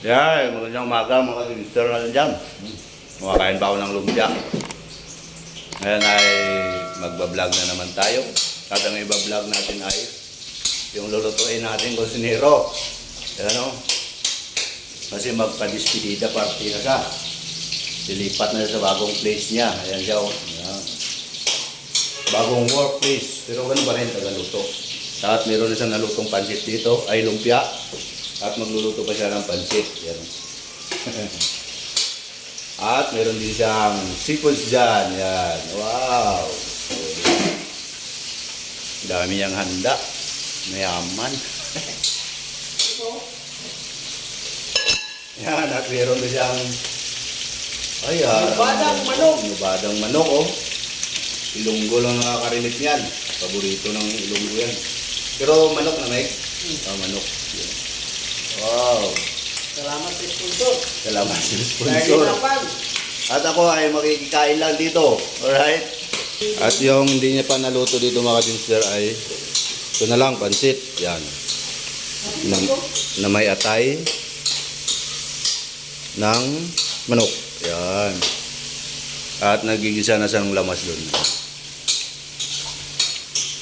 Yeah, magandang umaga mga kaibigan na dyan. Kumakain pa ako ng lumpia. Ngayon ay magbablog na naman tayo. At ang ibablog natin ay yung lulutuin natin kusinero. Yan o. Kasi magpa-despedida party na siya. Dilipat na siya sa bagong place niya. Ayan siya o. Ayan. Bagong workplace. Pero ganun pa rin tagaluto. At meron na siyang nalutong pansit dito ay lumpia. At magluluto pa siya ng pansit. Yan. At meron din siyang seafoods dyan. Yan. Wow. Dami niyang handa. Mayaman. Yan. At meron din siyang ayan. Badang manok. Badang manok oh. Ilonggo lang nakakarinig niyan. Paborito ng ilonggo yan. Pero manok na Mike. Manok. Yan. Wow. Salamat sa sponsor. Salamat sa sponsor. At ako ay makikikain lang dito. Alright? At yung hindi niya pa naluto dito mga kabinster ay ito na lang, pansit. Yan. Na may atay ng manok. Yan. At nagigisa na siyang lamas doon.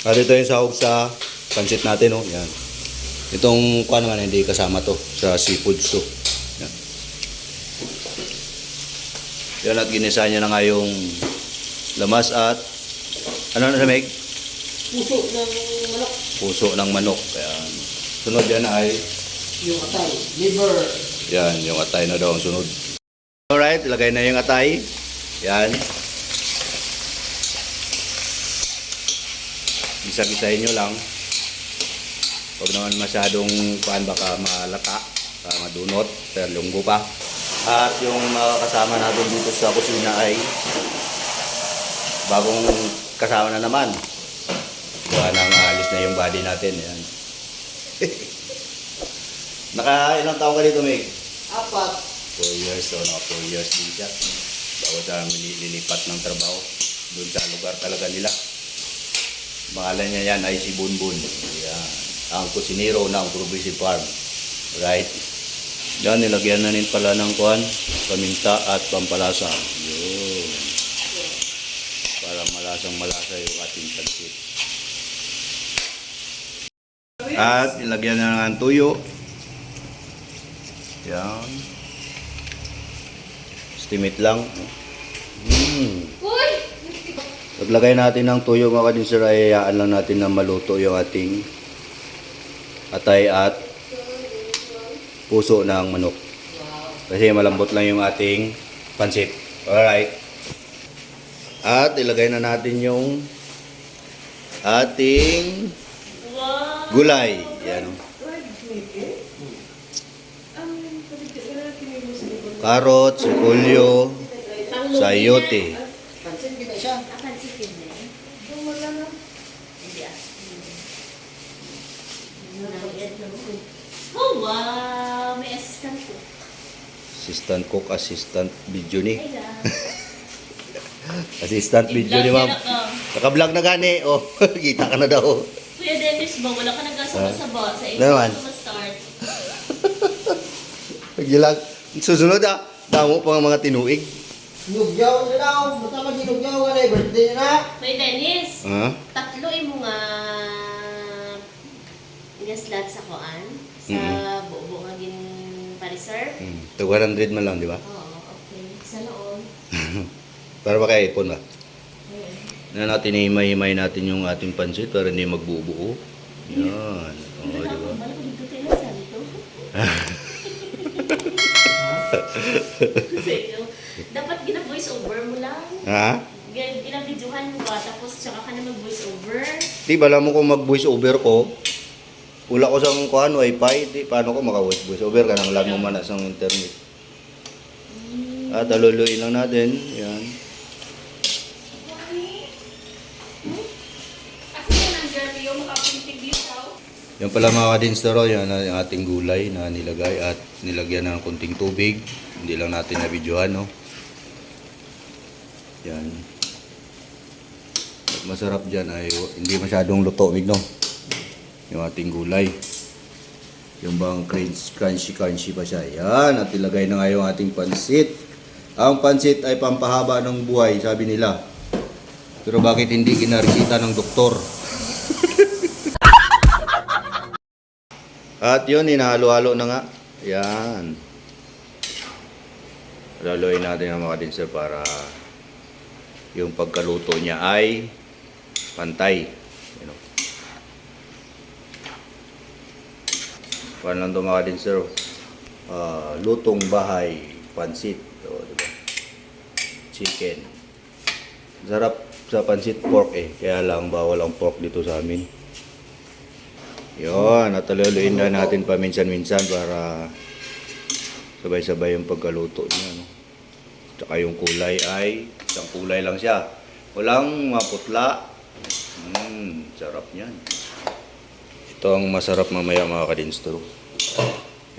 At ito yung sahog sa pansit natin. Oh. Yan. Itong kuha naman hindi kasama to sa seafoods to. Yan. Yan at ginisa niya na nga yung lamas at ano na Meg? Puso ng manok. Puso ng manok. Yan. Sunod yan ay Yung atay. Liver. yan, yung atay na daw ang sunod. Alright, ilagay na yung atay. Yan. Gisa-gisahin nyo lang. Huwag naman masyadong kuan baka malata, baka madunot, pero lunggo pa. At yung mga kasama natin dito sa kusina ay bagong kasama na naman. Gawa nang alis na yung body natin. Yan. Naka ilang taon ka dito, Meg? 4. 4 years, so naka 4 years din siya. Bago siya lilipat ng trabaho doon sa lugar talaga nila. Pangalan niya yan ay si Bunbun. Yan. Ang kusinero ng Progressive Farm. Right? Yan, nilagyan na rin pala ng kuhan, paminta at pampalasa. Yun. Para malasang-malasa yung ating pansit. At nilagyan na ng tuyo. Yan. Estimate lang. Paglagay natin ng tuyo mga kadinser ay hayaan lang natin na maluto yung ating atay at puso ng manok. Kasi malambot lang yung ating pansit. Alright. At ilagay na natin yung ating gulay. Yan. Carrot, sipulyo, sayote. Pansin kita siya. Oh, wow! May assistant ko. Assistant cook, assistant video ni. Ay lang. Assistant video ni ma'am. Naka-vlog na gani. Oh, kita ka na daw. Kuya Dennis ba? Wala ka nagkasama sa Naman. start. Gilag. Susunod damo pa ang mga tinuig. Nugyaw na daw. Basta mag-inugyaw ka na. Birthday na. Kuya Dennis, Ha? tatlo mo nga slot sa kuan sa buo nga gin pa-reserve. 200 man lang, di ba? Oo, okay. Sa noon. Para ba kaya ipon ba? Ayun. Na natin himay-himay natin yung ating pansit para hindi magbubuo. Yan. Oo, di ba? Bala ko dito tayo sa dito. Sa inyo. Dapat gina-voice over mo lang. Ha? Gina-videohan mo ba? Tapos tsaka ka na mag-voice over. Di ba alam mo kung mag-voice over ko, wala ko sa kuhan, wifi, di paano ko maka-voice over ka nang lag mo man sa internet. At aluluin lang natin. Yan. Yan pala mga kadinstero, yan ang ating gulay na nilagay at nilagyan ng kunting tubig. Hindi lang natin na-videohan, no? Yan. At masarap dyan ay hindi masyadong luto, no? Yung ating gulay. Yung bang crunchy pa siya. Yan, at ilagay na nga yung ating pansit. Ang pansit ay pampahaba ng buhay, sabi nila. Pero bakit hindi ginaresita ng doktor? At yun, hinahalo-halo na nga. Yan. Laluin natin ang mga dinser para yung pagkaluto niya ay pantay. You know. Paano lang ito mga dinser? Lutong bahay, pansit. O, diba? Chicken. Sarap sa pansit pork eh. Kaya lang bawal ang pork dito sa amin. Yun, at laluin na natin paminsan-minsan para sabay-sabay yung pagkaluto niya. No? Tsaka yung kulay ay isang kulay lang siya. Walang maputla. Sarap niyan. Ito ang masarap mamaya mga kadinstro.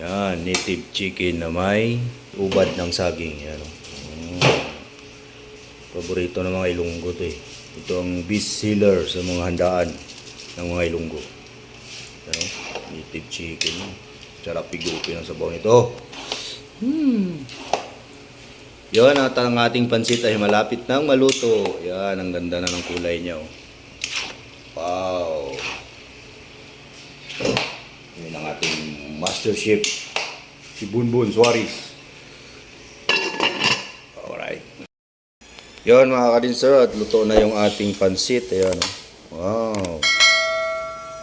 Yan, native chicken na may ubad ng saging. Yan. Paborito ng mga Ilonggo to eh. Ito ang best seller sa mga handaan ng mga Ilonggo. Yan, native chicken. Sarap pigupin ang sabaw nito. Yan, at ang ating pansit ay malapit nang maluto. Yan, ang ganda na ng kulay niya. Oh. Wow! Yan ang ating master chef, si Bunbun Suarez. Alright. Yan mga kadinser, at luto na yung ating pansit. Ayan. Wow!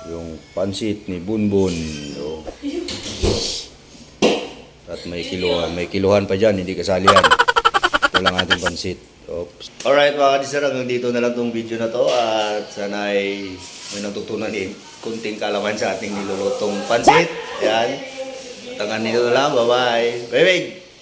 Yung pansit ni Bunbun. Oh. At may kiluhan pa dyan, hindi kasali yan. Ito lang ating pansit. Oops. Alright mga kadisar, hanggang dito na lang tong video na to. At sana ay may natutunan din kunting kalaman sa ating nilulutong pansit. Yan. Tangan nito na lang. Bye-bye. Bye-bye.